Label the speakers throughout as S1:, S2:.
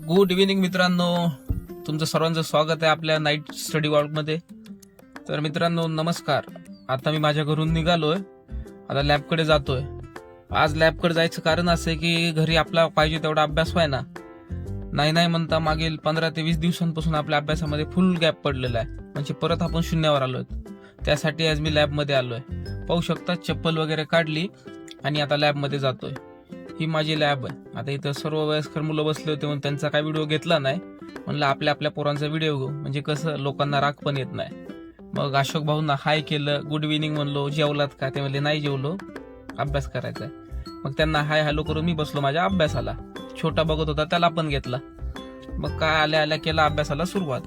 S1: Good evening मित्रांनो, तुमचं सर्वांचं स्वागत आहे आपल्या नाईट स्टडी वॉर्कमध्ये. तर मित्रांनो नमस्कार. आता मी माझ्या घरून निघालोय, आता लॅबकडे जातोय. आज लॅबकडे जायचं कारण असं आहे की घरी आपला पाहिजे तेवढा अभ्यास व्हायना. नाही म्हणता मागील 15 ते 20 दिवसांपासून आपल्या अभ्यासामध्ये फुल गॅप पडलेला आहे, म्हणजे परत आपण शून्यावर आलोय. त्यासाठी आज मी लॅबमध्ये आलोय. पाहू शकता चप्पल वगैरे काढली आणि आता लॅबमध्ये जातोय. ही माझी लॅब आहे. आता इथं सर्व वयस्कर मुलं बसले होते म्हणून त्यांचा काय व्हिडिओ घेतला नाही. म्हणलं आपल्या पोरांचा व्हिडिओ घेऊ, म्हणजे कसं लोकांना राग पण येत नाही. मग अशोक भाऊंना हाय केलं, गुड इव्हिनिंग म्हणलो, जेवलात का? ते म्हणले नाही जेवलो, अभ्यास करायचा आहे. मग त्यांना हाय हॅलो करून मी बसलो माझ्या अभ्यासाला. छोटा बघत होता त्याला पण घेतला. मग काय आल्या केला अभ्यासाला सुरुवात.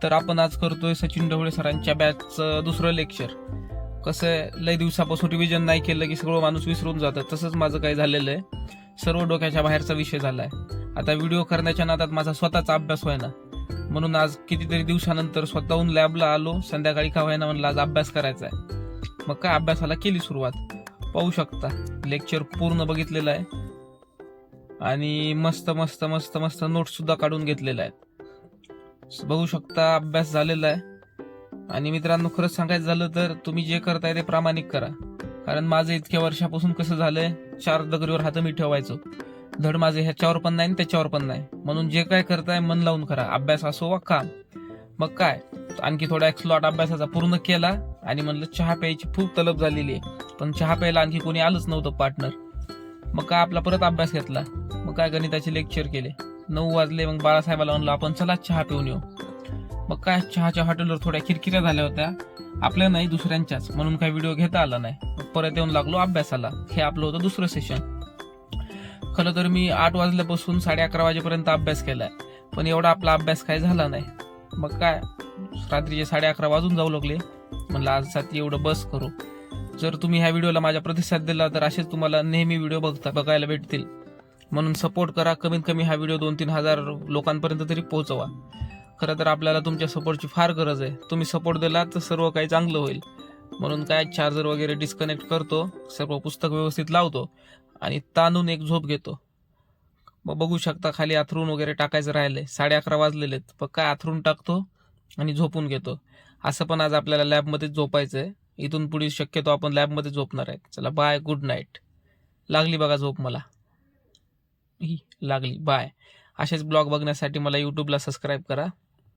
S1: तर आपण आज करतोय सचिन ढवळे सरांच्या बॅचचं दुसरं लेक्चर. कसं लय दिवसापासून रिव्हिजन नाही केलं की सगळं माणूस विसरून जातं, तसंच माझं काही झालेलं आहे. सर्व डोक्याच्या बाहेरचा विषय झालाय. आता व्हिडिओ करण्याच्या नादात माझा स्वतःचा अभ्यास व्हायना, म्हणून आज कितीतरी दिवसानंतर स्वतःहून लॅबला आलो. संध्याकाळी का व्हायना म्हणलं आज अभ्यास करायचा आहे. मग काय अभ्यासाला केली सुरुवात. पाहू शकता लेक्चर पूर्ण बघितलेलं आहे आणि मस्त मस्त मस्त मस्त नोट्स सुद्धा काढून घेतलेल्या आहेत. बघू शकता अभ्यास झालेला आहे. आणि मित्रांनो खरंच सांगायचं झालं तर तुम्ही जे करताय ते प्रामाणिक करा. कारण माझं इतक्या वर्षापासून कसं झालंय, 4 दगडीवर हात मी ठेवायचो. धड माझे ह्याच्यावर पण नाही त्याच्यावर पण नाही. म्हणून जे काय करताय मन लावून करा, अभ्यास असो वा काम. मग काय आणखी थोडा एक स्लॉट अभ्यासाचा पूर्ण केला आणि म्हणलं चहा प्यायची खूप तलब झालेली आहे, पण चहा प्यायला आणखी कोणी आलंच नव्हतं पार्टनर. मग काय आपला परत अभ्यास घेतला. मग काय गणिताचे लेक्चर केले. 9 वाजले. मग बाळासाहेबाला म्हणलं आपण चला चहा पिऊन येऊ. मग काय चहाच्या हॉटेलवर थोड्या किरकिऱ्या झाल्या होत्या, आपल्या नाही दुसऱ्यांच्याच, म्हणून काही व्हिडिओ घेता आला नाही. मग परत येऊन लागलो अभ्यासाला. हे आपलं होतं दुसरं सेशन. खरं तर मी 8 वाजल्यापासून 11:30 वाजेपर्यंत अभ्यास केलाय, पण एवढा आपला अभ्यास काय झाला नाही. मग काय रात्रीचे 11:30 वाजून जाऊ लागले. म्हणलं आज साठी एवढं बस करू. जर तुम्ही ह्या व्हिडिओला माझा प्रतिसाद दिला तर असेच तुम्हाला नेहमी व्हिडिओ बघायला भेटतील. म्हणून सपोर्ट करा. कमीत कमी हा व्हिडिओ 2-3 हजार लोकांपर्यंत तरी पोहोचवा. खरं तर आपल्याला तुमच्या सपोर्टची फार गरज आहे. तुम्ही सपोर्ट दिला तर सर्व काही चांगलं होईल. म्हणून काय चार्जर वगैरे डिस्कनेक्ट करतो, सर्व पुस्तक व्यवस्थित लावतो आणि ताणून एक झोप घेतो. मग बघू शकता खाली आथरून वगैरे टाकायचं राहिलंय. 11:30 वाजलेलेत. मग काय आथरून टाकतो आणि झोपून घेतो. असं पण आज आपल्याला लॅबमध्येच झोपायचंय. इथून पुढे शक्यतो आपण लॅबमध्ये झोपणार आहे. चला बाय, गुड नाईट. लागली बघा झोप मला, ही लागली. बाय. असेच ब्लॉग बघण्यासाठी मला यूट्यूबला सबस्क्राईब करा.